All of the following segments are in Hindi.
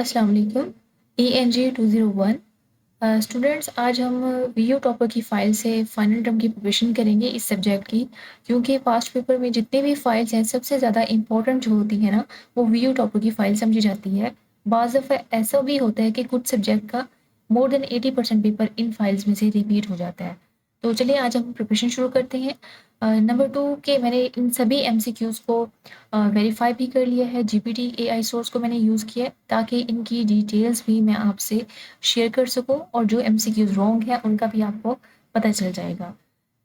अस्सलाम वालेकुम। ENG 201 स्टूडेंट्स, आज हम वीओ टॉपर की फ़ाइल से फाइनल टर्म की प्रिपरेशन करेंगे इस सब्जेक्ट की, क्योंकि पास्ट पेपर में जितने भी फाइल्स हैं सबसे ज़्यादा इम्पोर्टेंट जो होती है ना वो वीओ टॉपर की फ़ाइल समझी जाती है। बाज़ दफ़ा ऐसा भी होता है कि कुछ सब्जेक्ट का more than 80% paper in files में से रिपीट हो जाता है। तो चलिए आज हम प्रिपरेशन शुरू करते हैं। नंबर 2 के मैंने इन सभी एमसीक्यूज़ को वेरीफाई भी कर लिया है। जीपीटी एआई सोर्स को मैंने यूज़ किया है ताकि इनकी डिटेल्स भी मैं आपसे शेयर कर सकूँ और जो एमसीक्यूज़ रॉन्ग है उनका भी आपको पता चल जाएगा।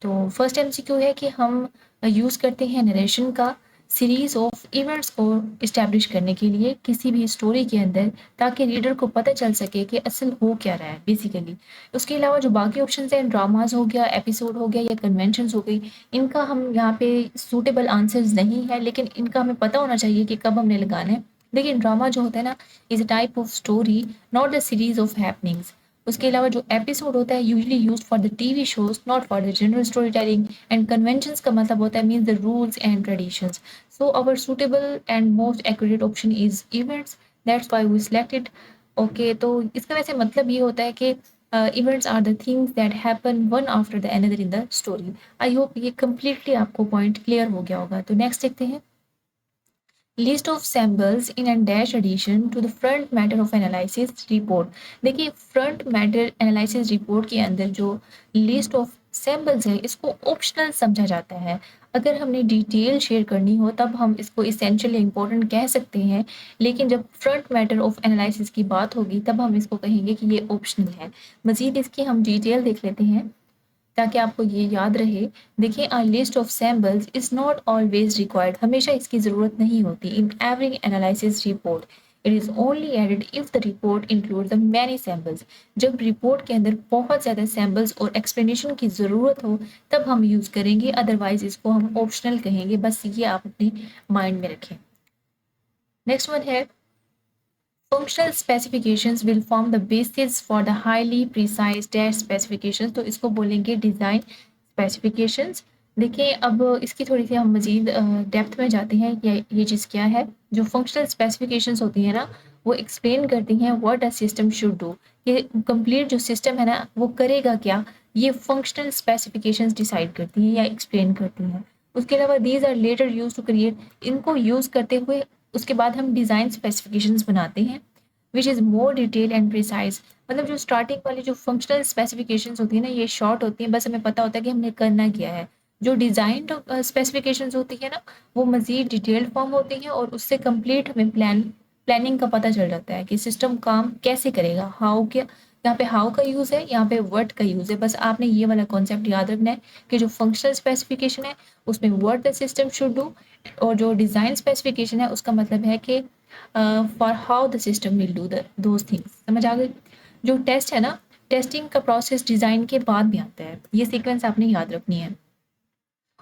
तो फर्स्ट एमसीक्यू है कि हम यूज़ करते हैं नरेशन का सीरीज़ ऑफ इवेंट्स को इस्टेब्लिश करने के लिए किसी भी स्टोरी के अंदर, ताकि रीडर को पता चल सके कि असल हो क्या रहा है बेसिकली। उसके अलावा जो बाकी ऑप्शंस हैं, ड्रामास हो गया, एपिसोड हो गया या कन्वेंशंस हो गई, इनका हम यहाँ पे सूटेबल आंसर्स नहीं है, लेकिन इनका हमें पता होना चाहिए कि कब हमने लगाना है। लेकिन ड्रामा जो होता है ना is a type of story, not the series of happenings. उसके अलावा जो एपिसोड होता है usually used for the TV shows, not for the general story telling. And conventions का मतलब होता है means the rules and traditions. So our suitable and most accurate option is events, that's why we selected. Okay, तो इसका वैसे मतलब ये होता है कि events are the things that happen one after the another in the story. I hope ये कम्प्लीटली आपको पॉइंट क्लियर हो गया होगा। तो नेक्स्ट देखते हैं। List of samples in and dash addition to the front matter of analysis report. देखिए, फ्रंट मैटर एनालिसिस रिपोर्ट के अंदर जो लिस्ट ऑफ सैम्पल्स है इसको ऑप्शनल समझा जाता है। अगर हमने डिटेल शेयर करनी हो तब हम इसको इसेंशियल या इम्पोर्टेंट कह सकते हैं, लेकिन जब फ्रंट मैटर ऑफ एनालिसिस की बात होगी तब हम इसको कहेंगे कि ये ऑप्शनल है। मज़ीद इसकी हम डिटेल देख लेते हैं ताकि आपको ये याद रहे। देखिए, a list of samples is not always required, हमेशा इसकी ज़रूरत नहीं होती in every analysis report. It is only added if the report include the many samples. जब रिपोर्ट के अंदर बहुत ज़्यादा सैम्पल्स और एक्सप्लेनेशन की ज़रूरत हो तब हम यूज़ करेंगे, अदरवाइज इसको हम ऑप्शनल कहेंगे। बस ये आप अपने माइंड में रखें। नेक्स्ट वन है functional specifications will form the basis for the highly precise dash specifications, तो इसको बोलेंगे डिज़ाइन स्पेसिफिकेशंस। देखिए, अब इसकी थोड़ी सी हम मज़ीद डेप्थ में जाते हैं। ये चीज़ क्या है? जो फंक्शनल स्पेसिफिकेशंस होती हैं ना वो एक्सप्लेन करती हैं what a system should do. ये कंप्लीट जो सिस्टम है ना वो करेगा क्या, ये फंक्शनल स्पेसिफिकेशंस डिसाइड करती हैं या एक्सप्लेन करती हैं। उसके अलावा these are later use to create, इनको यूज़ करते हुए उसके बाद हम डिज़ाइन स्पेसिफिकेशंस बनाते हैं which is more detail and precise. मतलब जो स्टार्टिंग वाली जो फंक्शनल स्पेसिफिकेशंस होती है ना ये शॉर्ट होती हैं, बस हमें पता होता है कि हमने करना क्या है। जो डिज़ाइन स्पेसिफिकेशंस होती है ना वो मज़ीद डिटेल्ड फॉर्म होती हैं और उससे कंप्लीट हमें प्लानिंग का पता चल जाता है कि सिस्टम काम कैसे करेगा। हाउ क्या, यहाँ पे हाउ का यूज़ है, यहाँ पे व्हाट का यूज़ है। बस आपने ये वाला कॉन्सेप्ट याद रखना है कि जो फंक्शनल स्पेसिफिकेशन है उसमें what the system should do, और जो डिज़ाइन स्पेसिफिकेशन है उसका मतलब है कि for how the system will do the those things. समझ आ गई? जो टेस्ट है ना, टेस्टिंग का प्रोसेस डिज़ाइन के बाद में आता है। ये सीक्वेंस आपने याद रखनी है।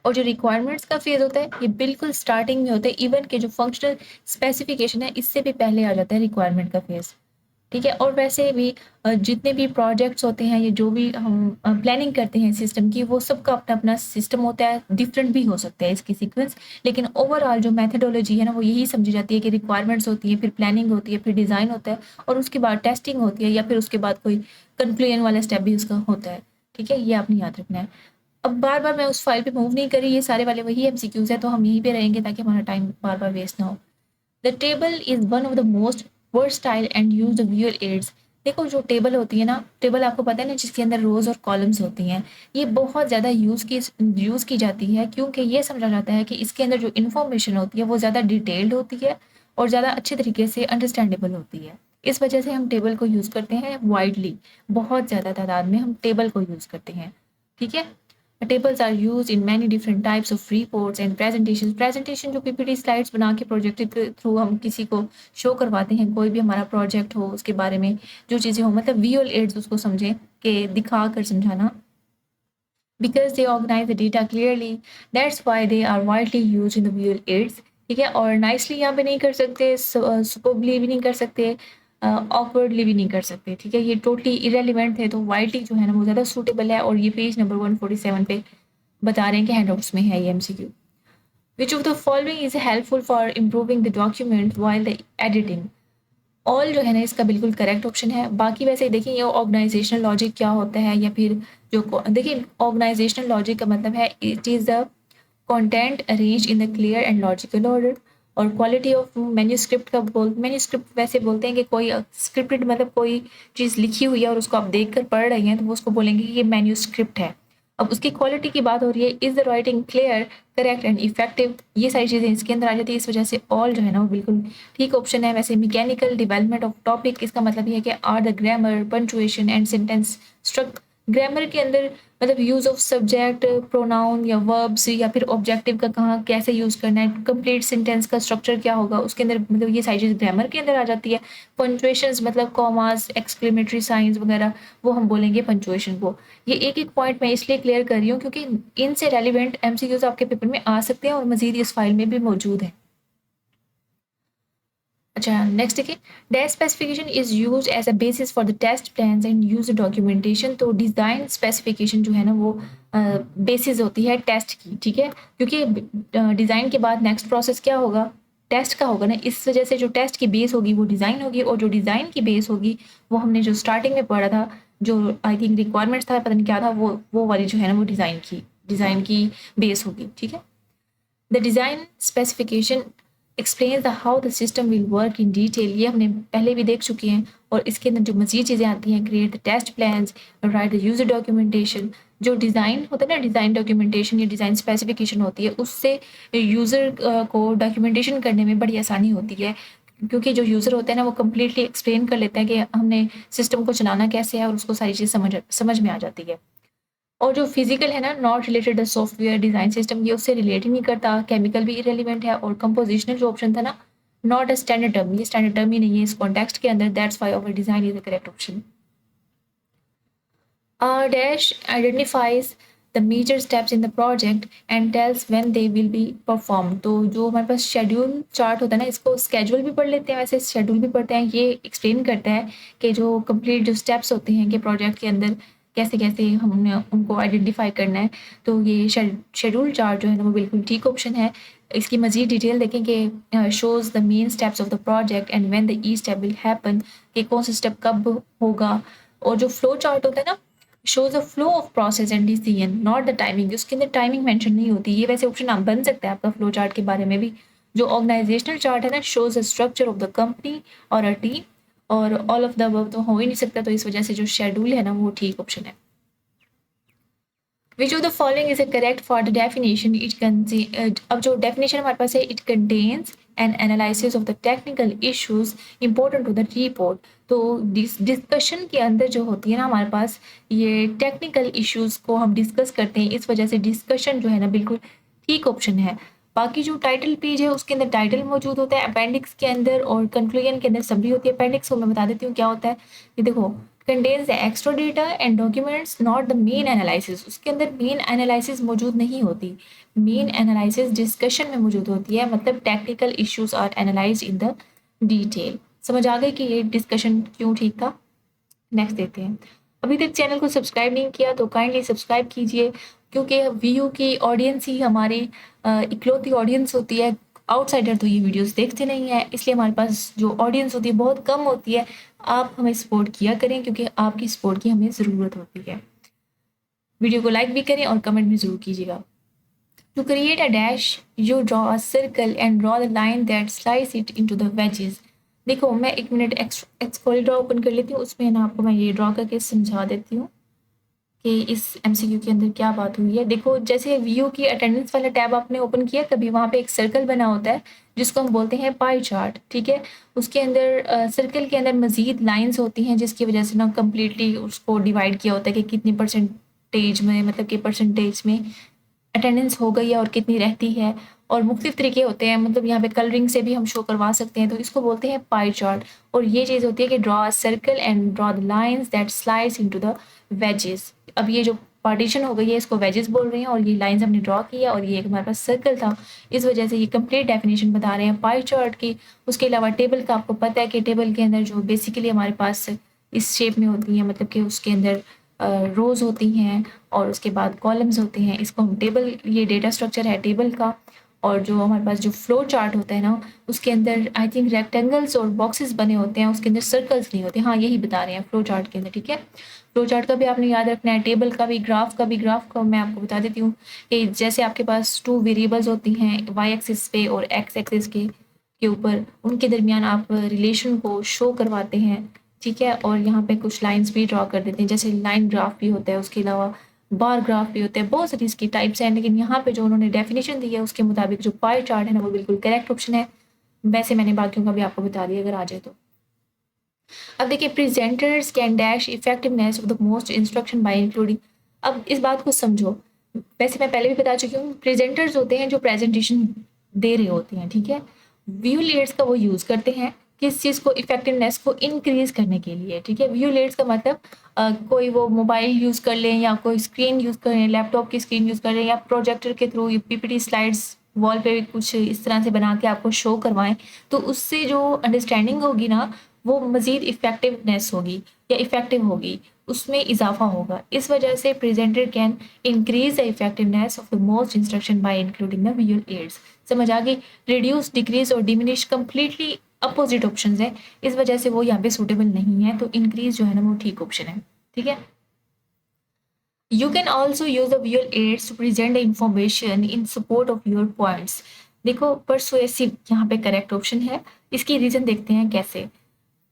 और जो रिक्वायरमेंट्स का फेज़ होता है ये बिल्कुल स्टार्टिंग में होता है। इवन के जो फंक्शनल स्पेसिफिकेशन है इससे भी पहले आ जाता है रिक्वायरमेंट का फेज़। ठीक है? और वैसे भी जितने भी प्रोजेक्ट्स होते हैं या जो भी हम प्लानिंग करते हैं सिस्टम की, वो सबका अपना-अपना सिस्टम होता है, डिफरेंट भी हो सकता है इसकी सीक्वेंस, लेकिन ओवरऑल जो मेथोडोलॉजी है ना, वो यही समझी जाती है कि रिक्वायरमेंट्स होती है, फिर प्लानिंग होती है, फिर डिज़ाइन होता है और उसके बाद टेस्टिंग होती है या फिर उसके बाद कोई कंक्लूजन वाला स्टेप भी उसका होता है। ठीक है? ये आपने याद रखना है। अब बार-बार मैं उस फाइल पे मूव नहीं कर रही, ये सारे वाले वही एमसीक्यूज़ हैं, तो हम यहीं पे रहेंगे ताकि हमारा टाइम बार-बार वेस्ट ना हो। The table is one of the most versatile and used visual aids. देखो, जो टेबल होती है ना, टेबल आपको पता है ना जिसके अंदर रोज़ और कॉलम्स होती हैं, ये बहुत ज़्यादा यूज़ की जाती है क्योंकि ये समझा जाता है कि इसके अंदर जो इन्फॉर्मेशन होती है वो ज़्यादा डिटेल्ड होती है और ज़्यादा अच्छे तरीके से अंडरस्टैंडेबल होती है। इस वजह से हम टेबल को यूज़ करते हैं वाइडली, बहुत ज़्यादा तादाद में हम टेबल को यूज़ करते हैं। ठीक है? Tables are used in many different types of reports and presentations. Presentation जो पीपीटी स्लाइड्स बना के प्रोजेक्ट के थ्रू हम किसी को शो करवाते हैं, कोई भी हमारा प्रोजेक्ट हो उसके बारे में जो चीज़ें हो, मतलब विजुअल एड्स उसको समझें कि दिखा कर समझाना। Because they organize the data clearly, that's why they are widely used in the visual aids. ठीक है? और नाइसली यहाँ पे नहीं कर सकते, सुपरबली भी नहीं कर सकते, ऑकवर्डली भी नहीं कर सकते। ठीक है? ये टोटली इरेलीवेंट है, तो वाइडली जो है ना वो ज़्यादा सूटेबल है। और ये पेज नंबर 147 पे बता रहे हैं कि हैंडआउट्स में है ये MCQ. Which of the following is helpful for improving the document while the editing? All जो है ना इसका बिल्कुल करेक्ट ऑप्शन है। बाकी वैसे देखिए ये ऑर्गेनाइजेशनल लॉजिक क्या होता है, या फिर जो देखिए ऑर्गेनाइजेशनल लॉजिक का मतलब है it is the content arranged in the clear and logical order. और क्वालिटी ऑफ मैन्यूस्क्रिप्ट का मैन्यूस्क्रिप्ट वैसे बोलते हैं कि कोई स्क्रिप्टेड मतलब कोई चीज़ लिखी हुई है और उसको आप देख कर पढ़ रही हैं तो वो उसको बोलेंगे कि ये मैन्यूस्क्रिप्ट है। अब उसकी क्वालिटी की बात हो रही है, is the writing clear, correct and effective, ये सारी चीज़ें इसके अंदर आ जाती है। इस वजह से ऑल जो है ना वो बिल्कुल ठीक ऑप्शन है। वैसे मैकेनिकल डेवलपमेंट ऑफ टॉपिक, इसका मतलब ये है कि are the grammar, punctuation and sentence structure. Grammar के अंदर मतलब यूज़ ऑफ सब्जेक्ट, प्रोनाउन या वर्ब्स या फिर ऑब्जेक्टिव का कहाँ कैसे यूज़ करना है, कंप्लीट सेंटेंस का स्ट्रक्चर क्या होगा उसके अंदर, मतलब ये सारी चीज़ ग्रामर के अंदर आ जाती है। पंचुएशंस मतलब कॉमास, एक्सक्लेमेटरी साइंस वगैरह, वो हम बोलेंगे पंचुएशन को। ये एक एक पॉइंट मैं इसलिए क्लियर कर रही हूँ क्योंकि इनसे रेलिवेंट एमसीक्यूज आपके पेपर में आ सकते हैं और मजीद इस फाइल में भी मौजूद है। अच्छा नेक्स्ट देखिए, dash specification is use as a basis for the test plans and use documentation. तो डिज़ाइन स्पेसिफिकेशन जो है ना वो बेसिस होती है टेस्ट की, ठीक है, क्योंकि डिज़ाइन के बाद नेक्स्ट प्रोसेस क्या होगा, टेस्ट का होगा ना। इस वजह से जो टेस्ट की बेस होगी वो डिज़ाइन होगी, और जो डिज़ाइन की बेस होगी वो हमने जो स्टार्टिंग में पढ़ा था, जो आई थिंक रिक्वायरमेंट्स था, पता नहीं क्या था, वो वाली जो है ना वो डिज़ाइन की बेस होगी, ठीक है। The design specification explain the how the system will work in detail, ये हमने पहले भी देख चुके हैं। और इसके अंदर जो मज़ीद चीज़ें आती हैं, create the test plans, write the user documentation. जो डिज़ाइन होता है ना, डिज़ाइन डॉक्यूमेंटेशन या डिज़ाइन स्पेसिफिकेशन होती है, उससे यूज़र को डॉक्यूमेंटेशन करने में बड़ी आसानी होती है, क्योंकि जो यूज़र होता है ना वो कम्प्लीटली एक्सप्लेन कर लेता है कि हमने सिस्टम को चलाना कैसे है, और उसको सारी चीज़ समझ में आ जाती है। और जो फिजिकल है ना, not related the software design system, ये उससे रिलेट ही नहीं करता। केमिकल भी इरेलीवेंट है। और कंपोजिशनल जो ऑप्शन था ना, नॉट अ स्टैंडर्ड टर्म, ये स्टैंडर्ड टर्म ही नहीं है इस कॉन्टेक्स्ट के अंदर, that's why our design is the correct option. Dash identifies the major steps in the project and tells when they will be perform. तो जो हमारे पास शेड्यूल चार्ट होता है ना, इसको स्केड्यूल भी पढ़ लेते हैं, वैसे शेड्यूल भी पढ़ते हैं। ये एक्सप्लेन करता है कि जो कंप्लीट जो स्टेप्स होते हैं कि प्रोजेक्ट के अंदर कैसे कैसे हमने उनको आइडेंटिफाई करना है। तो ये शेड्यूल चार्ट जो है ना वो बिल्कुल ठीक ऑप्शन है। इसकी मज़ीद डिटेल देखें कि shows the main steps of the project and when the E step will happen, कि कौन सा स्टेप कब होगा। और जो फ्लो चार्ट होता है ना, shows a flow of process and decision, not the timing, उसके अंदर टाइमिंग मेंशन नहीं होती। ये वैसे ऑप्शन आप बन सकता है आपका फ्लो चार्ट के बारे में भी। जो ऑर्गेनाइजेशनल चार्ट है ना, shows a structure of the company और अ टीम, और ऑल ऑफ द अबव तो हो ही नहीं सकता, तो इस वजह से जो शेड्यूल है ना वो ठीक ऑप्शन है। Which of the following is a correct for the definition, अब जो डेफिनेशन हमारे पास है, it contains an analysis of the technical issues important to the report. तो डिस्कशन के अंदर जो होती है ना हमारे पास, ये टेक्निकल इश्यूज को हम डिस्कस करते हैं, इस वजह से डिस्कशन जो है ना बिल्कुल ठीक ऑप्शन है। बाकी जो टाइटल पेज है उसके अंदर टाइटल मौजूद होता है, अपेंडिक्स के अंदर और कंक्लूजन के अंदर समरी होती है। अपेंडिक्स को मैं बता देती हूँ क्या होता है। ये देखो, contains the extra data and documents not the main analysis, उसके अंदर मेन एनालिसिस मौजूद नहीं होती। मेन एनालिसिस डिस्कशन में मौजूद होती है, मतलब technical issues are analyse in the detail. समझ आ गई कि ये डिस्कशन क्यों ठीक था। नेक्स्ट देखते हैं। अभी तक चैनल को सब्सक्राइब नहीं किया तो काइंडली सब्सक्राइब कीजिए, क्योंकि वीयू की ऑडियंस ही हमारी इकलौती ऑडियंस होती है। आउटसाइडर तो ये वीडियोस देखते नहीं है, इसलिए हमारे पास जो ऑडियंस होती है बहुत कम होती है। आप हमें सपोर्ट किया करें, क्योंकि आपकी सपोर्ट की हमें ज़रूरत होती है। वीडियो को लाइक भी करें और कमेंट भी ज़रूर कीजिएगा। To create a dash, you draw a circle and draw the line that slice it into the wedges. देखो मैं एक मिनट एक्सकोल ड्रॉ ओपन कर लेती हूँ, उसमें ना आपको मैं ये ड्रॉ करके समझा देती हूँ कि इस एमसीक्यू के अंदर क्या बात हुई है। देखो जैसे वीयू की अटेंडेंस वाला टैब आपने ओपन किया कभी, वहाँ पे एक सर्कल बना होता है जिसको हम बोलते हैं पाई चार्ट, ठीक है। उसके अंदर सर्कल के अंदर मजीद लाइंस होती हैं, जिसकी वजह से ना कम्प्लीटली उसको डिवाइड किया होता है कि कितनी परसेंटेज में, मतलब कि परसेंटेज में अटेंडेंस हो गई है और कितनी रहती है। और मुख्तलिफ तरीके होते हैं, मतलब यहाँ पे कलरिंग से भी हम शो करवा सकते हैं, तो इसको बोलते हैं पाई चार्ट। और ये चीज़ होती है कि draw a circle and draw the lines that slice into the wages. अब ये जो पार्टीशन हो गई है इसको वेजेस बोल रहे हैं, और ये लाइंस हमने ड्रॉ किया, और ये एक हमारे पास सर्कल था, इस वजह से ये कंप्लीट डेफिनेशन बता रहे हैं पाई चार्ट की। उसके अलावा टेबल का आपको पता है कि टेबल के अंदर जो बेसिकली हमारे पास इस शेप में होती हैं, मतलब कि उसके अंदर रोज़ होती हैं और उसके बाद कॉलम्स होते हैं। इसको हम टेबल, ये डेटा स्ट्रक्चर है टेबल का। और जो हमारे पास जो फ्लो चार्ट होता है ना, उसके अंदर आई थिंक रेक्टेंगल्स और बॉक्सेस बने होते हैं, उसके अंदर सर्कल्स नहीं होते। हाँ, यही बता रहे हैं फ्लो चार्ट के अंदर, ठीक है। फ्लो चार्ट का भी आपने याद रखना है, टेबल का भी, ग्राफ का मैं आपको बता देती हूँ कि जैसे आपके पास 2 वेरिएबल्स होती हैं वाई एक्सिस पे और एक्स एक्सिस के ऊपर, उनके दरमियान आप रिलेशन को शो करवाते हैं, ठीक है। और यहाँ पे कुछ लाइंस भी ड्रॉ कर देते हैं, जैसे लाइन ग्राफ भी होता है, उसके अलावा बार ग्राफ भी होते हैं, बहुत सारी इसकी टाइप्स हैं। लेकिन यहाँ पे जो उन्होंने डेफिनेशन दी है उसके मुताबिक जो पाई चार्ट है ना, वो बिल्कुल करेक्ट ऑप्शन है। वैसे मैंने बाकियों का भी आपको बता दिया अगर आ जाए तो। अब देखिए, presenters can dash effectiveness of the most instruction bye including. अब इस बात को समझो, वैसे मैं पहले भी बता चुकी हूँ, प्रेजेंटर्स होते हैं जो प्रेजेंटेशन दे रहे होते हैं, ठीक है। व्यू एड्स का वो यूज़ करते हैं किस चीज़ को, इफेक्टिवनेस को इंक्रीज करने के लिए, ठीक है। व्यू एड्स का मतलब कोई वो मोबाइल यूज़ कर लें या कोई स्क्रीन यूज़ कर लें, लैपटॉप की स्क्रीन यूज़ कर लें, या प्रोजेक्टर के थ्रू पीपीटी स्लाइड्स वॉल पे कुछ इस तरह से बना के आपको शो करवाएं, तो उससे जो अंडरस्टैंडिंग होगी ना, वो मज़ीद इफ़ेक्टिवनेस होगी या इफ़ेक्टिव होगी, उसमें इजाफा होगा। इस वजह से presenter can increase the effectiveness of the most instruction bye including the visual aids. समझ आ गई? रिड्यूस, डिक्रीज और डिमिनिश कंप्लीटली अपोजिट ऑप्शंस है, इस वजह से वो यहाँ पे सूटेबल नहीं है। तो इंक्रीज जो है ना वो ठीक ऑप्शन है, ठीक है। You can also use the visual aids to present the information in support of your points. देखो, persuasive यहाँ पे करेक्ट ऑप्शन है। इसकी रीजन देखते हैं कैसे।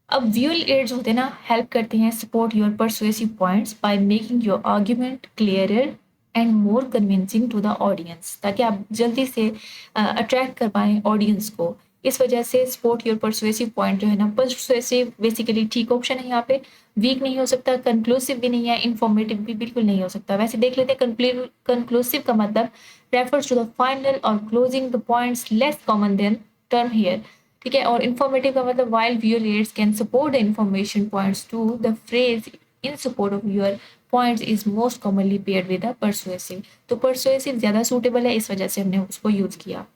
अब विजुअल एड्स होते हैं ना, हेल्प करते हैं support your persuasive points by making your argument clearer and more convincing to the audience, ताकि आप जल्दी से अट्रैक्ट कर पाएँ ऑडियंस को। इस वजह से सपोर्ट योर परसुएसिव पॉइंट जो है ना, परसुएसिव बेसिकली ठीक ऑप्शन है यहाँ पे। वीक नहीं हो सकता, कंक्लूसिव भी नहीं है, इंफॉर्मेटिव भी बिल्कुल नहीं हो सकता। वैसे देख लेते हैं, कंक्लूसिव का मतलब रेफर्स टू द फाइनल और closing the points less common than term here, ठीक है। और इन्फॉर्मेटिव का मतलब while viewer aids can support the information points to the phrase in support of your points is most commonly paired with the persuasive. तो परसुएसिव ज़्यादा सूटेबल है, इस वजह से हमने उसको यूज़ किया।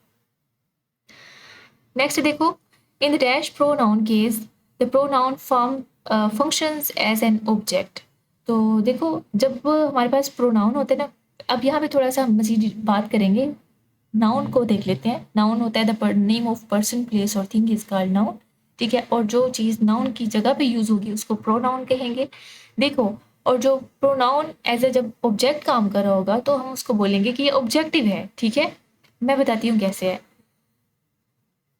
नेक्स्ट देखो, in the dash pronoun case the pronoun form functions as an object. तो देखो, जब हमारे पास प्रोनाउन होते हैं ना, अब यहाँ पे थोड़ा सा मजीद बात करेंगे। नाउन को देख लेते हैं। नाउन होता है the name of person, place और थिंग इज कॉल्ड नाउन, ठीक है। और जो चीज़ नाउन की जगह पे यूज़ होगी उसको प्रोनाउन कहेंगे। देखो, और जो प्रोनाउन एज ए जब ऑब्जेक्ट काम कर रहा होगा तो हम उसको बोलेंगे कि ये ऑब्जेक्टिव है, ठीक है। मैं बताती हूँ कैसे है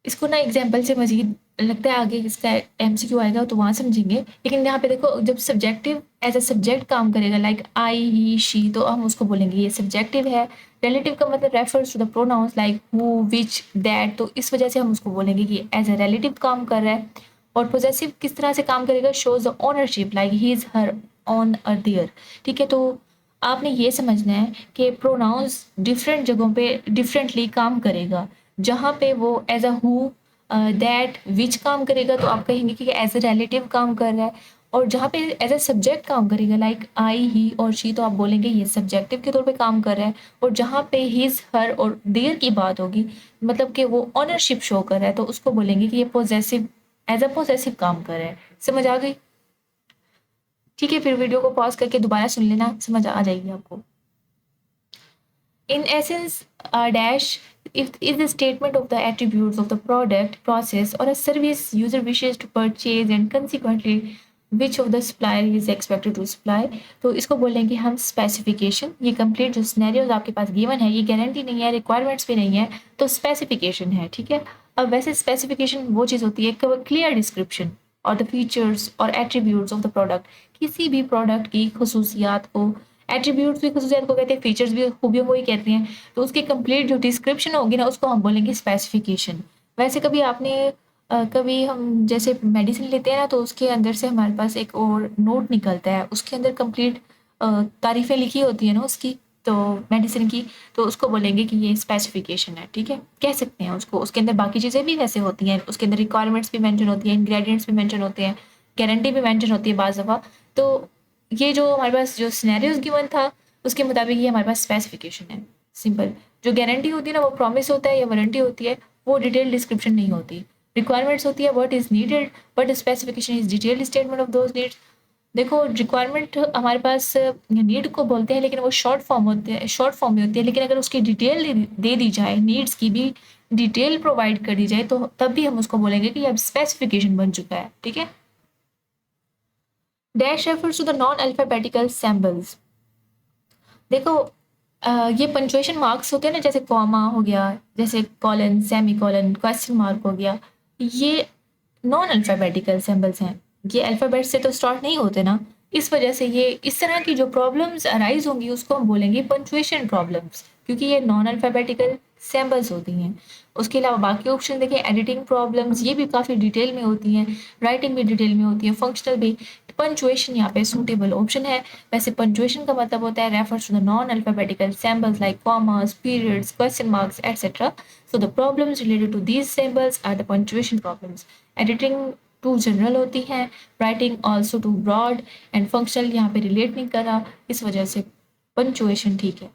इसको ना, एग्जाम्पल से मजीद लगता है आगे इसका एमसीक्यू आएगा तो वहाँ समझेंगे। लेकिन यहाँ पे देखो, जब सब्जेक्टिव एज ए सब्जेक्ट काम करेगा, लाइक आई, ही, शी, तो हम उसको बोलेंगे ये सब्जेक्टिव है। रिलेटिव का मतलब refers to the pronouns like who, which, that, तो इस वजह से हम उसको बोलेंगे कि एज ए रिलेटिव काम कर रहा है। और पोजेसिव किस तरह से काम करेगा, shows the ownership like he is, her, on और देयर, ठीक है। तो आपने ये समझना है कि प्रोनाउंस डिफरेंट जगहों पे डिफरेंटली काम करेगा। जहाँ पे वो एज अ हु, दैट, विच काम करेगा तो आप कहेंगे कि एज अ रिलेटिव काम कर रहा है। और जहाँ पे एज अ सब्जेक्ट काम करेगा लाइक आई, ही और शी, तो आप बोलेंगे ये सब्जेक्टिव के तौर पे काम कर रहा है। और जहाँ पे हिज, हर और देयर की बात होगी, मतलब कि वो ऑनरशिप शो कर रहा है, तो उसको बोलेंगे कि ये पोजेसिव, एज अ पोजेसिव काम कर रहा है। समझ आ गई? ठीक है, फिर वीडियो को पॉज करके दोबारा सुन लेना, समझ आ जाएगी आपको। In essence, a dash is the statement of the attributes of the product, process, or a service user wishes to purchase and consequently which of the supplier is expected to supply। तो इसको बोलेंगे हम स्पेसिफिकेशन। ये कंप्लीट जो सिनेरियोज आपके पास गिवन है, ये गारंटी नहीं है, रिक्वायरमेंट्स भी नहीं है, तो स्पेसिफिकेशन है, ठीक है। अब वैसे स्पेसिफिकेशन वो चीज़ होती है, क्लियर डिस्क्रिप्शन और द फीचर्स और एट्रीब्यूट्स ऑफ द प्रोडक्ट, किसी भी प्रोडक्ट की खसूसियात को, एट्रीब्यूट्स भी खसूसियात को कहते हैं, फीचर्स भी खूबियों को ही कहते हैं। तो उसकी कंप्लीट जो डिस्क्रिप्शन होगी ना, उसको हम बोलेंगे स्पेसिफिकेशन। वैसे कभी आपने कभी हम जैसे मेडिसिन लेते हैं ना, तो उसके अंदर से हमारे पास एक और नोट निकलता है, उसके अंदर कंप्लीट तारीफ़ें लिखी होती है ना उसकी, तो मेडिसिन की, तो उसको बोलेंगे कि ये स्पेसिफिकेशन है, ठीक है, कह सकते हैं उसको। उसके अंदर बाकी चीज़ें भी वैसे होती हैं, उसके अंदर रिक्वायरमेंट्स भी मेंशन होती हैं, इंग्रेडिएंट्स भी मेंशन होते हैं, गारंटी भी मेंशन होती है बाज़ दफ़ा। तो ये जो हमारे पास जो सिनेरियोज गिवन था, उसके मुताबिक ये हमारे पास स्पेसिफिकेशन है, सिंपल। जो गारंटी होती है ना, वो प्रॉमिस होता है या वारंटी होती है, वो डिटेल डिस्क्रिप्शन नहीं होती। रिक्वायरमेंट्स होती है what is needed, but specification is detail statement of those needs. देखो रिक्वायरमेंट हमारे पास नीड को बोलते हैं, लेकिन वो शॉर्ट फॉर्म होते हैं, शॉर्ट फॉर्म में होती है। लेकिन अगर उसकी डिटेल दे दी जाए, नीड्स की भी डिटेल प्रोवाइड कर दी जाए, तो तब भी हम उसको बोलेंगे कि अब स्पेसिफिकेशन बन चुका है। ठीक है। Dash refers to the non alphabetical symbols. देखो ये पंचुएशन मार्क्स होते हैं ना, जैसे कॉमा हो गया, जैसे colon, semi colon, question mark हो गया, ये नॉन अल्फाबेटिकल सिंबल्स हैं। ये अल्फ़ाबेट से तो स्टार्ट नहीं होते ना, इस वजह से ये इस तरह की जो प्रॉब्लम्स अराइज होंगी उसको हम बोलेंगे पंक्चुएशन प्रॉब्लम्स, क्योंकि ये नॉन अल्फ़ाबेटिकल सिंबल्स होती हैं। उसके अलावा बाकी ऑप्शन देखें, एडिटिंग प्रॉब्लम्स, ये भी काफ़ी डिटेल में होती हैं, राइटिंग भी डिटेल में होती है, फंक्शनल भी। पंक्चुएशन यहाँ पे सूटेबल ऑप्शन है। वैसे पंक्चुएशन का मतलब होता है refers to the non alphabetical symbols like commas, periods, question marks etcetera. So the problems related to these symbols are the punctuation problems. Editing too general होती हैं, writing also too broad, and functional यहाँ पे रिलेट नहीं कर रहा, इस वजह से पंक्चुएशन ठीक है।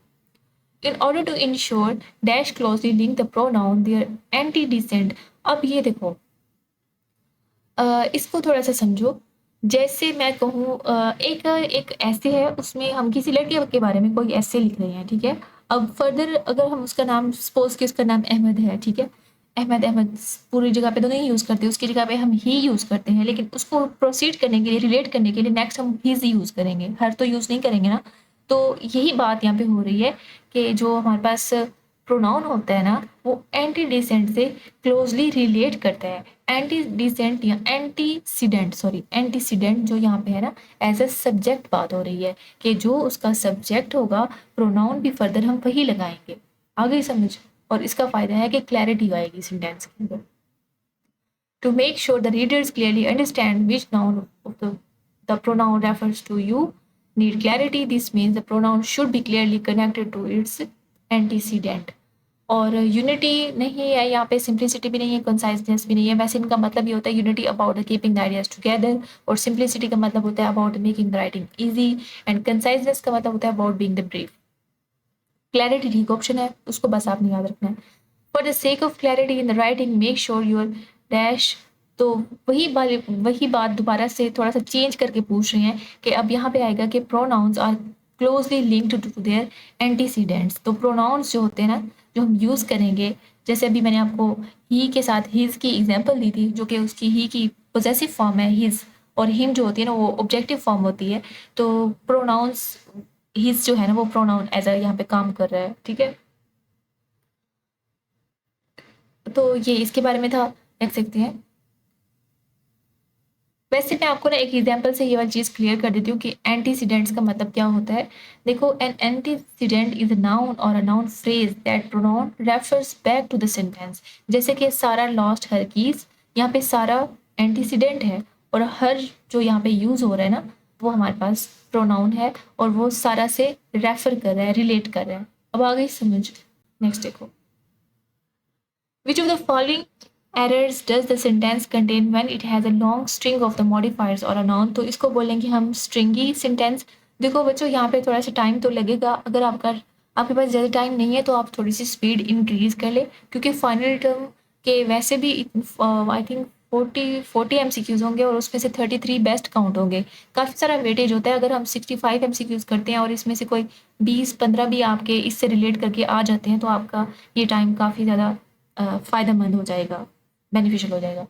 In order to insure dash closely link the pronoun their antecedent. अब ये देखो, इसको थोड़ा सा समझो। जैसे मैं कहूँ एक एक ऐसे है, उसमें हम किसी लड़के के बारे में कोई ऐसे लिख रहे हैं, ठीक है। अब फर्दर अगर हम उसका नाम सपोज कि उसका नाम अहमद है, ठीक है। अहमद अहमद पूरी जगह पे तो नहीं यूज़ करते, उसकी जगह पे हम ही यूज़ करते हैं, लेकिन उसको प्रोसीड करने के लिए, रिलेट करने के लिए नेक्स्ट हम हीज़ यूज़ करेंगे, हर तो यूज़ नहीं करेंगे ना। तो यही बात यहाँ पे हो रही है कि जो हमारे पास प्रोनाउन होता है ना, वो एंटीडिसेंट से क्लोजली रिलेट करता है। एंटीडिसेंट या एंटीसीडेंट जो यहाँ पे है ना, एज अ सब्जेक्ट बात हो रही है कि जो उसका सब्जेक्ट होगा, प्रोनाउन भी फर्दर हम वही लगाएंगे। आगे समझ। और इसका फायदा है कि क्लैरिटी आएगी सेंटेंस के अंदर। To make sure the readers clearly understand which noun of the pronoun refers to you need clarity, this means the pronoun should be clearly connected to its antecedent. और यूनिटी नहीं है यहाँ पे, सिंप्लिसिटी भी नहीं है, कंसाइजनेस भी नहीं है। वैसे इनका मतलब ये होता है unity about the keeping the ideas together, और सिंप्लिसिटी का मतलब होता है about making the writing easy, and conciseness का मतलब होता है about being the brief. Clarity ठीक ऑप्शन है, उसको बस आपने याद रखना है। For the sake of clarity in the writing make sure your dash. तो वही बात दोबारा से थोड़ा सा चेंज करके पूछ रहे हैं कि अब यहाँ पे आएगा कि pronouns are closely linked to their antecedents. तो प्रोनाउंस जो होते हैं ना, जो हम यूज़ करेंगे, जैसे अभी मैंने आपको ही के साथ हिज की एग्जांपल दी थी, जो कि उसकी ही की पोजेसिव फॉर्म है हिज, और हिम जो होती है ना वो ऑब्जेक्टिव फॉर्म होती है। तो प्रोनाउंस हिज जो है ना, वो प्रोनाउन एज अ यहाँ पे काम कर रहा है, ठीक है। तो ये इसके बारे में था, देख सकते हैं। वैसे मैं आपको ना एक एग्जांपल से ये वाली चीज़ क्लियर कर देती हूँ कि एंटीसीडेंट्स का मतलब क्या होता है। देखो, an antecedent is a noun और a noun phrase that pronoun refers back to the sentence. जैसे कि सारा लॉस्ट हर कीज, यहाँ पे सारा एंटीसीडेंट है, और हर जो यहाँ पे यूज़ हो रहा है ना, वो हमारे पास प्रोनाउन है, और वो सारा से रेफर कर रहा है, रिलेट कर रहा है। अब आ गई समझ। नेक्स्ट देखो, which of the following errors does the sentence contain when it has a long string of the modifiers or a noun? तो इसको बोलेंगे हम stringy sentence। देखो बच्चों, यहाँ पे थोड़ा सा टाइम तो लगेगा। अगर आपके पास ज़्यादा टाइम नहीं है तो आप थोड़ी सी स्पीड इंक्रीज कर ले, क्योंकि फाइनल टर्म के वैसे भी आई थिंक 40 एमसीक्यूज होंगे, और उसमें से 33 बेस्ट काउंट होंगे। काफ़ी सारा वेटेज होता है। अगर हम 65 एमसीक्यूज करते हैं और इसमें से कोई 20-15 भी आपके इससे रिलेट करके आ जाते हैं, तो आपका ये टाइम काफ़ी ज़्यादा फ़ायदेमंद हो जाएगा, बेनिफिशियल हो जाएगा।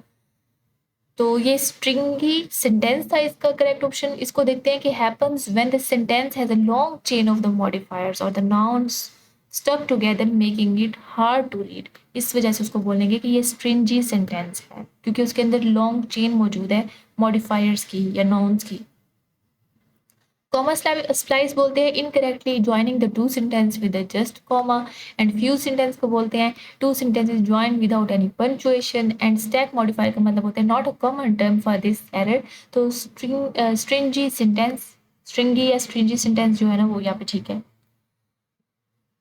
तो ये स्ट्रिंगी सेंटेंस था इसका करेक्ट ऑप्शन। इसको देखते हैं कि happens when the sentence has a long chain of the modifiers और the nouns stuck together making it hard to read. इस वजह से उसको बोलेंगे कि ये स्ट्रिंजी सेंटेंस है, क्योंकि उसके अंदर लॉन्ग चेन मौजूद है मॉडिफायर्स की या नाउन्स की। कॉमा स्प्लाइस बोलते हैं incorrectly joining the two sentence with a just comma, and fuse sentence को बोलते हैं two sentences join without any punctuation, and stack modifier का मतलब होता है not a common term for this error. तो स्ट्रिंगी सेंटेंस, स्ट्रिंगी या स्ट्रिंजी सेंटेंस जो है ना, वो यहाँ पे ठीक है।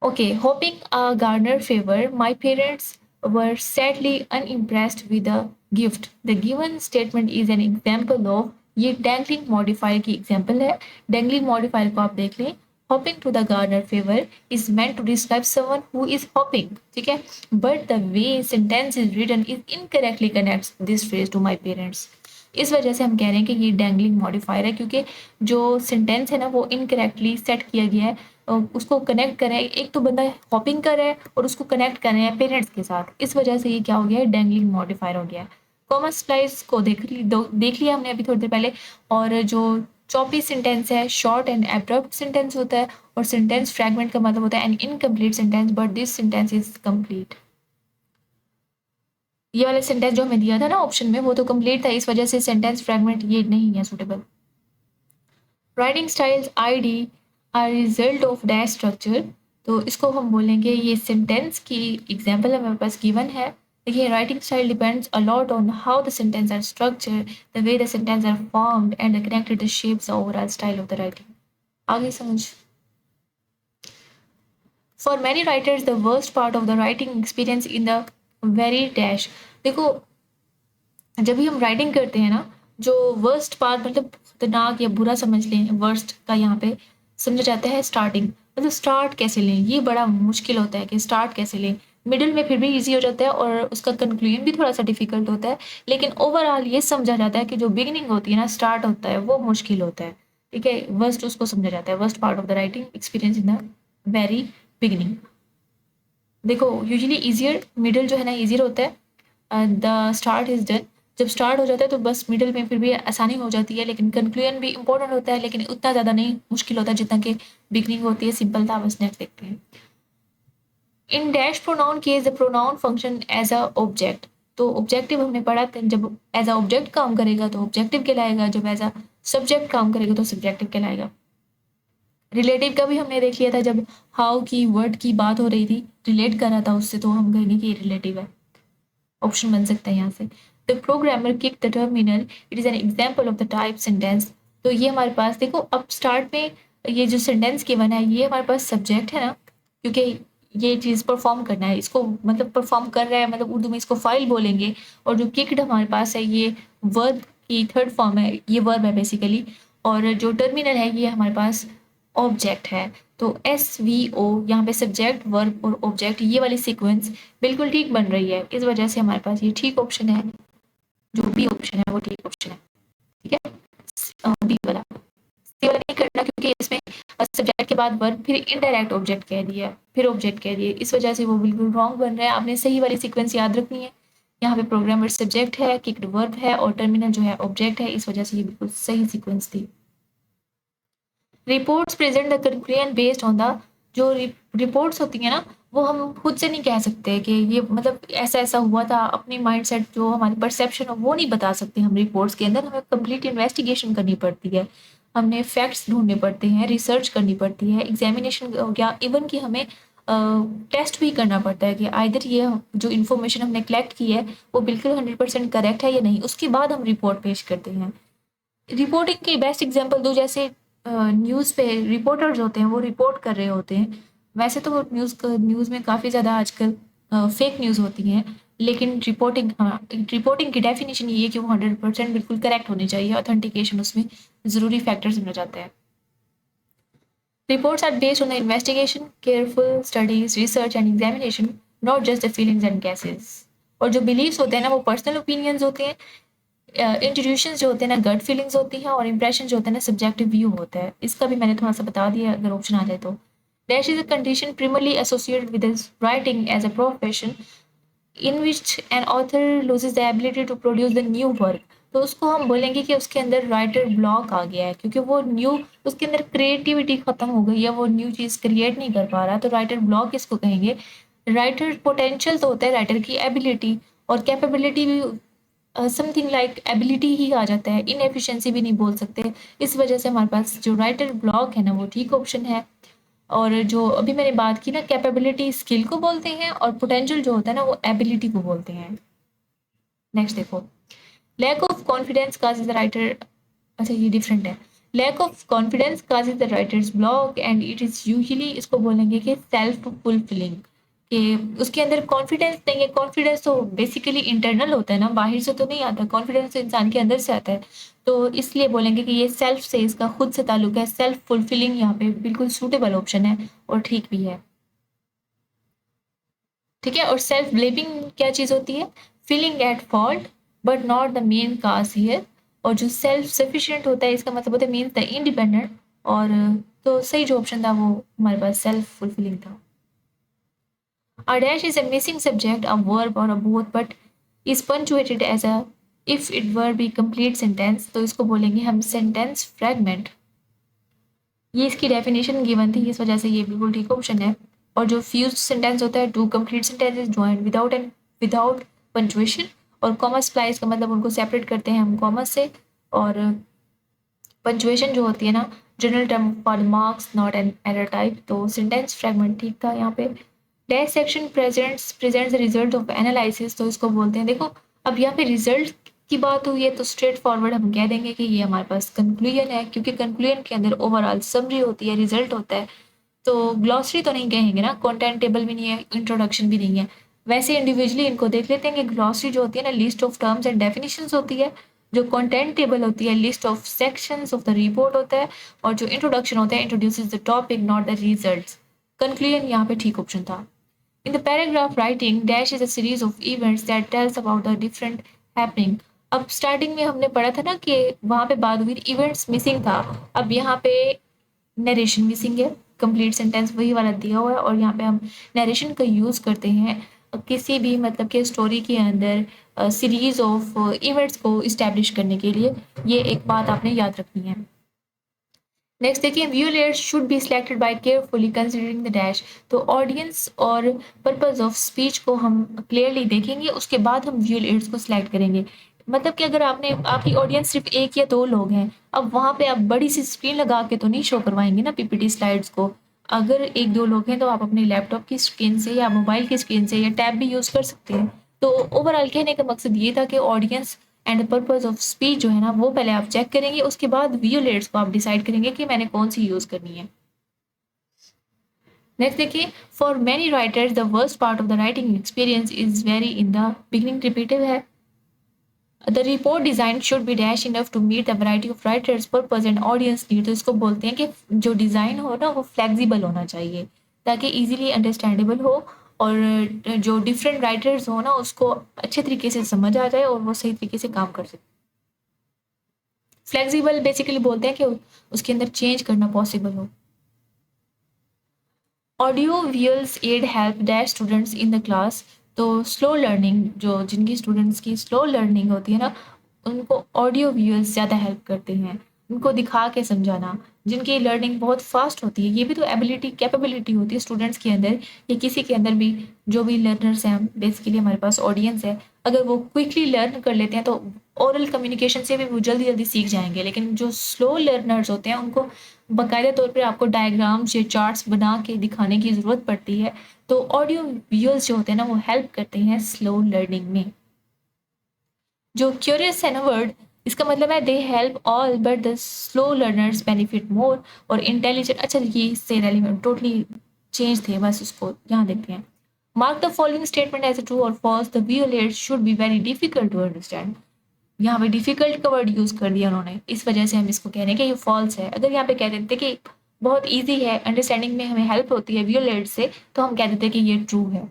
Okay, hoping a garner favor, my parents were sadly unimpressed with the gift. The given statement is an example of, ये dangling modifier की example है। dangling modifier को आप देख लें। Hoping to the garner favor is meant to describe someone who is hopping, ठीक है। But the way sentence is written is incorrectly connects this phrase to my parents. इस वजह से हम कह रहे हैं कि ये डैंगलिंग मॉडिफायर है, क्योंकि जो सेंटेंस है ना वो इनकरेक्टली सेट किया गया है। उसको कनेक्ट कर रहा है, एक तो बंदा हॉपिंग कर रहा है और उसको कनेक्ट कर रहे हैं पेरेंट्स के साथ, इस वजह से ये क्या हो गया है, डैंगलिंग मॉडिफायर हो गया है। कॉमा स्प्लाइस को देख लिया हमने अभी थोड़ी देर पहले। और जो चॉपी सेंटेंस है, शॉर्ट एंड एब्रप्ट सेंटेंस होता है, और सेंटेंस फ्रैगमेंट का मतलब होता है N incomplete sentence but this sentence is complete. ये वाला सेंटेंस जो हमें दिया था ना ऑप्शन में, वो तो कंप्लीट था, इस वजह से सेंटेंस फ्रैगमेंट ये नहीं है suitable. Writing styles ID are result of dash structure, तो इसको हम बोलेंगे, ये सेंटेंस की एग्जांपल हमारे पास गिवन है। देखिए, writing style depends a lot on how the sentence are structure, the way the sentence are formed and connected the shapes the overall style of the writing. आगे समझ। For many writers the worst part of the writing experience in the very dash. देखो, जब भी हम राइटिंग करते हैं ना, जो वर्स्ट पार्ट मतलब खतरनाक या बुरा समझ लें, वर्स्ट का यहाँ पे समझा जाता है स्टार्टिंग, मतलब स्टार्ट कैसे लें, ये बड़ा मुश्किल होता है कि स्टार्ट कैसे लें। मिडिल में फिर भी इजी हो जाता है और उसका कंक्लूजन भी थोड़ा सा डिफिकल्ट होता है, लेकिन ओवरऑल ये समझा जाता है कि जो बिगिनिंग होती है ना, स्टार्ट होता है, वो मुश्किल होता है। ठीक है, वर्स्ट उसको समझा जाता है, worst part of the writing experience in the very beginning. देखो, यूजुअली इजियर मिडिल जो है ना इजियर होता है, द स्टार्ट इज डन। जब स्टार्ट हो जाता है तो बस मिडिल में फिर भी आसानी हो जाती है, लेकिन कंक्लूजन भी इंपॉर्टेंट होता है, लेकिन उतना ज़्यादा नहीं मुश्किल होता जितना कि बिगनिंग होती है। सिंपल था, बस नेक्स्ट देखते हैं। In dash pronoun case the pronoun function as a object. तो ऑब्जेक्टिव हमने पढ़ा था, जब एज अ ऑब्जेक्ट काम करेगा तो ऑब्जेक्टिव कहलाएगा, जब एज अ सब्जेक्ट काम करेगा तो सब्जेक्टिव कहलाएगा। रिलेटिव का भी हमने देख लिया था, जब हाउ की वर्ड की बात हो रही थी, रिलेट कर रहा था उससे, तो हम कहेंगे कि रिलेटिव है। ऑप्शन बन सकता है यहाँ से। The programmer kick the terminal, it is an example of the type sentence. तो ये हमारे पास देखो, अब स्टार्ट में ये जो सेंटेंस गिवन है, ये हमारे पास सब्जेक्ट है ना, क्योंकि ये चीज़ परफॉर्म करना है, इसको मतलब परफॉर्म कर रहा है, मतलब उर्दू में इसको फाइल बोलेंगे। और जो किक्ड हमारे पास है, ये वर्ब की थर्ड फॉर्म है, ये वर्ब है बेसिकली। और जो टर्मिनल है, ये हमारे पास ऑब्जेक्ट है। तो SVO यहाँ पे सब्जेक्ट वर्ब और ऑब्जेक्ट, ये वाली सीक्वेंस बिल्कुल ठीक बन रही है, इस वजह से हमारे पास ये ठीक ऑप्शन है, जो बी ऑप्शन है वो ठीक ऑप्शन है। ठीक है, बी वाला, सी वाला नहीं करना, क्योंकि इसमें सब्जेक्ट के बाद वर्ब फिर इनडायरेक्ट ऑब्जेक्ट कह दिया, फिर ऑब्जेक्ट कह दिए, इस वजह से वो बिल्कुल रॉन्ग बन रहा है। आपने सही वाली सीक्वेंस याद रखनी है। यहाँ पे प्रोग्रामर सब्जेक्ट है, किक्ड वर्ब है और टर्मिनल जो है ऑब्जेक्ट है, इस वजह से ये बिल्कुल सही सीक्वेंस थी। Reports present the conclusion based on the, जो रिपोर्ट्स होती हैं ना, वो हम खुद से नहीं कह सकते कि ये मतलब ऐसा ऐसा हुआ था, अपनी माइंडसेट जो हमारी परसेप्शन हो वो नहीं बता सकते हम रिपोर्ट्स के अंदर, हमें कंप्लीट इन्वेस्टिगेशन करनी पड़ती है, हमने फैक्ट्स ढूंढने पड़ते हैं, रिसर्च करनी पड़ती है, एग्जामिनेशन हो गया, इवन कि हमें टेस्ट भी करना पड़ता है कि आइदर ये जो इन्फॉर्मेशन हमने कलेक्ट की है वो बिल्कुल 100% करेक्ट है या नहीं, उसके बाद हम रिपोर्ट पेश करते हैं। रिपोर्टिंग की बेस्ट एग्जांपल दो, जैसे न्यूज़ पे रिपोर्टर्स होते हैं, वो रिपोर्ट कर रहे होते हैं। वैसे तो न्यूज़ में काफ़ी ज़्यादा आजकल फेक न्यूज़ होती हैं, लेकिन रिपोर्टिंग की डेफिनेशन ये है कि वो 100% बिल्कुल करेक्ट होनी चाहिए, ऑथेंटिकेशन उसमें ज़रूरी फैक्टर समझा जाता है। Reports are based on the investigation, careful studies, research and examination, not just the feelings and guesses. और जो बिलीव्स होते हैं ना, वो पर्सनल ओपिनियंस होते हैं, इंट्यूशंस जो होते हैं ना, गट फीलिंग्स होती हैं, और इंप्रेशन जो होते हैं ना, सब्जेक्टिव व्यू होता है। इसका भी मैंने थोड़ा सा बता दिया, अगर ऑप्शन आ जाए तो। Dash is a condition primarily associated with his writing as a profession in which an author loses the ability to produce the new work। तो उसको हम बोलेंगे कि उसके अंदर राइटर ब्लॉक आ गया है, क्योंकि वो न्यू, उसके अंदर क्रिएटिविटी खत्म हो गई है, वो न्यू चीज़ क्रिएट नहीं कर पा रहा, तो राइटर ब्लॉक इसको कहेंगे। राइटर पोटेंशियल तो होता है राइटर की एबिलिटी, और कैपेबिलिटी भी समथिंग लाइक एबिलिटी ही आ जाता है, इनएफिशिएंसी भी नहीं बोल सकते। इस वजह से हमारे पास जो राइटर ब्लॉक है ना, वो ठीक ऑप्शन है। और जो अभी मैंने बात की ना, कैपेबिलिटी स्किल को बोलते हैं, और पोटेंशियल जो होता है ना, वो एबिलिटी को बोलते हैं। नेक्स्ट देखो, lack of confidence causes the writer, अच्छा ये डिफरेंट है। Lack of confidence causes the writer's block and it is usually, इसको बोलेंगे कि सेल्फ फुलफिलिंग, कि उसके अंदर कॉन्फिडेंस नहीं है। कॉन्फिडेंस तो बेसिकली इंटरनल होता है ना, बाहर से तो नहीं आता, कॉन्फिडेंस तो इंसान के अंदर से आता है। तो इसलिए बोलेंगे कि ये सेल्फ से, इसका खुद से ताल्लुक है। सेल्फ फुलफिलिंग यहाँ पे बिल्कुल सूटेबल ऑप्शन है और ठीक भी है। ठीक है, और सेल्फ ब्लेमिंग क्या चीज़ होती है? Feeling at fault but not the main cause here. और जो सेल्फ सफिशिएंट होता है इसका मतलब होता है मीन्स द इंडिपेंडेंट। और तो सही जो ऑप्शन था वो हमारे पास सेल्फ फुलफिलिंग था। A dash is a missing subject, a verb or a both, but is punctuated as a if it were be complete sentence, तो इसको बोलेंगे हम sentence fragment। ये इसकी डेफिनेशन गिवन थी, इस वजह से ये बिल्कुल ठीक ऑप्शन है। और जो फ्यूज सेंटेंस होता है, two complete sentences join without and without punctuation, और कॉमा स्प्लाइस का मतलब उनको सेपरेट करते हैं हम कॉमा से। और पंचुएशन जो होती है ना, general term for marks not an error type, तो सेंटेंस फ्रेगमेंट ठीक था यहाँ पे। Dash section presents the result of analysis, तो इसको बोलते हैं, देखो अब यहाँ पे रिजल्ट की बात हुई है तो स्ट्रेट फॉरवर्ड हम कह देंगे कि ये हमारे पास कंक्लूजन है, क्योंकि कंक्लूजन के अंदर ओवरऑल समरी होती है, रिजल्ट होता है। तो ग्लॉसरी तो नहीं कहेंगे ना, कंटेंट टेबल भी नहीं है, इंट्रोडक्शन भी नहीं है। वैसे इंडिविजुअली इनको देख लेते हैं कि ग्लॉसरी जो होती है ना, list of terms and definitions होती है। जो कंटेंट टेबल होती है, list of sections of the report होता है। और जो इंट्रोडक्शन होता है, introduces the topic not the results. Conclusion यहाँ पे ठीक ऑप्शन था। In the paragraph writing, dash is a series of events that tells about the different happening। अब स्टार्टिंग में हमने पढ़ा था ना कि वहां पे बात हुई इवेंट्स मिसिंग था। अब यहाँ पे नरेशन मिसिंग है, कंप्लीट सेंटेंस वही वाला दिया हुआ है, और यहाँ पे हम नरेशन का यूज करते हैं किसी भी मतलब के स्टोरी के अंदर सीरीज ऑफ इवेंट्स को इस्टेब्लिश करने के लिए। ये एक बात आपने याद रखनी है। नेक्स्ट देखिए, view layers should be selected by carefully considering the dash. तो ऑडियंस और पर्पस ऑफ स्पीच को हम क्लियरली देखेंगे, उसके बाद हम व्यू लेयर्स को सिलेक्ट करेंगे। मतलब कि अगर आपकी ऑडियंस सिर्फ एक या दो लोग हैं, अब वहाँ पे आप बड़ी सी स्क्रीन लगा के तो नहीं शो करवाएंगे ना पीपीटी स्लाइड्स को। अगर एक दो लोग हैं तो आप अपने लैपटॉप की स्क्रीन से या मोबाइल की स्क्रीन से या टैब भी यूज़ कर सकते हैं। तो ओवरऑल कहने का मकसद ये था कि audience and purpose of speech जो है ना, वो पहले आप चेक करेंगे, उसके बाद व्यू लेयर्स को आप डिसाइड करेंगे कि मैंने कौन सी यूज़ करनी है। नेक्स्ट देखिए, for many writers the worst part of the writing experience is very in the beginning, repetitive है। The report design should be dash enough to meet the variety of writers purpose and audience need. तो इसको बोलते हैं कि जो डिज़ाइन हो ना वो फ्लेक्सिबल होना चाहिए, ताकि इजीली अंडरस्टैंडेबल हो, और जो डिफरेंट राइटर्स हो ना उसको अच्छे तरीके से समझ आ जाए और वो सही तरीके से काम कर सके। फ्लेक्सिबल बेसिकली बोलते हैं कि उसके अंदर चेंज करना पॉसिबल हो। Audio visuals aid help dash students in the class. तो स्लो लर्निंग, जो जिनकी स्टूडेंट्स की स्लो लर्निंग होती है ना, उनको ऑडियो विजुअल्स ज़्यादा हेल्प करते हैं, उनको दिखा के समझाना। जिनकी लर्निंग बहुत फास्ट होती है, ये भी तो एबिलिटी कैपेबिलिटी होती है स्टूडेंट्स के अंदर या किसी के अंदर भी, जो भी लर्नर्स हैं, बेसिकली हमारे पास ऑडियंस है, अगर वो क्विकली लर्न कर लेते हैं तो ओरल कम्युनिकेशन से भी वो जल्दी जल्दी सीख जाएंगे। लेकिन जो स्लो लर्नर्स होते हैं उनको बाकायदा तौर पे आपको डायग्राम्स या चार्ट्स बना के दिखाने की ज़रूरत पड़ती है। तो ऑडियो विजुअल्स जो होते हैं ना वो हेल्प करते हैं स्लो लर्निंग में। जो क्यूरियस है ना वर्ड, इसका मतलब है they help all but the slow learners benefit मोर। और इंटेलिजेंट, अच्छा ये इससे रेलिवेंट टोटली चेंज थे, बस उसको यहाँ देखते हैं। Mark the following statement as true और false, the visual should be very difficult to understand. यहाँ पे डिफिकल्ट का वर्ड यूज कर दिया उन्होंने, इस वजह से हम इसको कह रहे हैं कि ये फॉल्स है। अगर यहाँ पे कह देते कि बहुत इजी है, अंडरस्टैंडिंग में हमें हेल्प होती है विजुअल से, तो हम कह देते कि ये ट्रू है।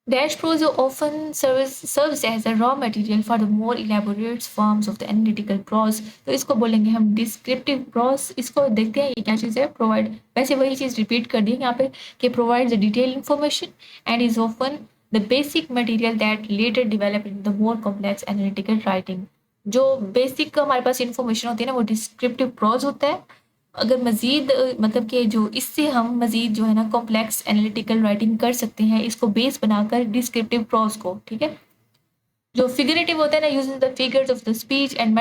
Dash prose often serves as a raw material for the more elaborate forms of the analytical prose। तो इसको बोलेंगे हम डिस्क्रिप्टिव prose। इसको देखते हैं ये क्या चीज़ है, प्रोवाइड, वैसे वही चीज़ रिपीट कर दी यहाँ पे कि provide the detail information and is often the basic material that later develop in the more complex analytical writing. जो बेसिक हमारे पास इन्फॉर्मेशन होती है ना वो डिस्क्रिप्टिव prose होता है। अगर मज़ीद मतलब कि जो इससे हम मज़ीद जो है ना कॉम्प्लेक्स एनालिटिकल राइटिंग कर सकते हैं, इसको बेस बनाकर डिस्क्रिप्टिव प्रोज को, ठीक है। जो फिगरेटिव होता है ना, using the figures of the speech and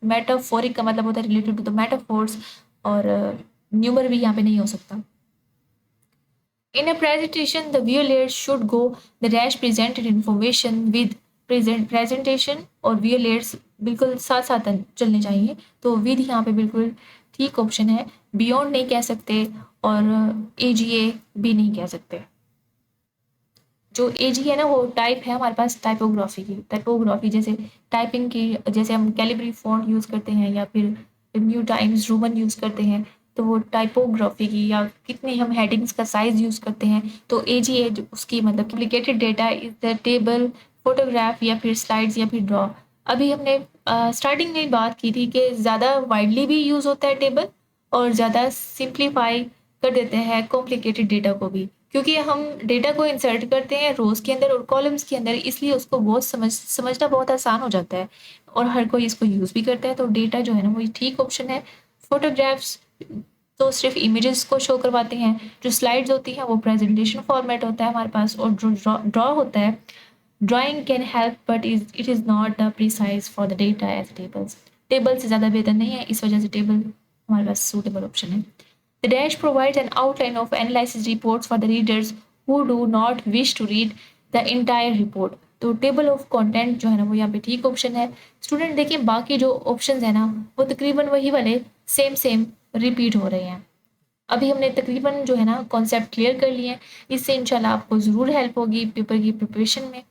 metaphoric का मतलब होता है रिलेटेड टू द मेटाफोर्स, और न्यूमर भी यहाँ पे नहीं हो सकता। In a presentation the visual should go the dash presented information with presentation, और विजुअल बिल्कुल साथ साथ चलने चाहिए। तो विद यहाँ पे बिल्कुल ठीक ऑप्शन है। बियॉन्ड नहीं कह सकते और एजीए भी नहीं कह सकते। जो एजी है ना वो टाइप है हमारे पास टाइपोग्राफी की। टाइपोग्राफी जैसे टाइपिंग की, जैसे हम कैलिब्री फॉन्ट यूज़ करते हैं या फिर न्यू टाइम्स रोमन यूज़ करते हैं, तो वो टाइपोग्राफी की, या कितने हम हेडिंग्स का साइज यूज़ करते हैं। तो एजी है उसकी मतलब complicated data is the table, photograph या फिर स्लाइड्स या फिर ड्रॉ। अभी हमने स्टार्टिंग में बात की थी कि ज़्यादा वाइडली भी यूज़ होता है टेबल और ज़्यादा सिंप्लीफाई कर देते हैं कॉम्प्लिकेटेड डेटा को भी, क्योंकि हम डेटा को इंसर्ट करते हैं रोज़ के अंदर और कॉलम्स के अंदर, इसलिए उसको बहुत समझना बहुत आसान हो जाता है और हर कोई इसको यूज़ भी करता है। तो डेटा जो है ना वो ठीक ऑप्शन है। फोटोग्राफ्स तो सिर्फ इमेजेस को शो करवाते हैं, जो स्लाइड्स होती हैं वो प्रेजेंटेशन फॉर्मेट होता है हमारे पास, और जो ड्रॉ होता है, drawing can help but it is not precise for the data as tables. Table से ज़्यादा बेहतर नहीं है, इस वजह से टेबल हमारे पास सूटेबल ऑप्शन है। The dash provides an outline of analysis reports for the readers who do not wish to read the entire report. तो टेबल ऑफ कंटेंट जो है ना वो यहाँ पे ठीक ऑप्शन है। स्टूडेंट देखिए बाकी जो ऑप्शन है ना वो तकरीबन वही वाले सेम सेम रिपीट हो रहे हैं। अभी हमने तकरीबन जो है ना कॉन्सेप्ट क्लियर कर लिए हैं। इससे इंशाल्लाह आपको ज़रूर हेल्प होगी पेपर की प्रिपरेशन में,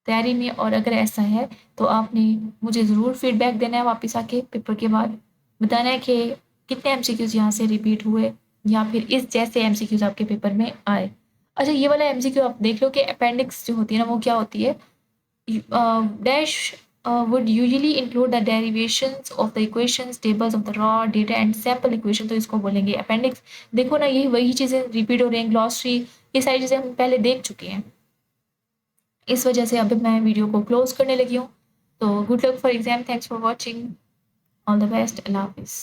तैयारी में। और अगर ऐसा है तो आपने मुझे ज़रूर फीडबैक देना है वापस आके पेपर के बाद, बताना है कि कितने एमसीक्यूज़ यहाँ से रिपीट हुए या फिर इस जैसे एमसीक्यूज़ आपके पेपर में आए। अच्छा, ये वाला एमसीक्यू आप देख लो कि अपेंडिक्स जो होती है ना वो क्या होती है। Dash would usually include the derivations of the equations, tables of the raw data and sample equation, तो इसको बोलेंगे अपेंडिक्स। देखो ना यही वही चीज़ें रिपीट हो रही हैं, ग्लॉसरी, ये सारी चीज़ें हम पहले देख चुके हैं। इस वजह से अब मैं वीडियो को क्लोज करने लगी हूँ। तो good luck for exam, thanks for watching, all the best, अल्लाह हाफिज़।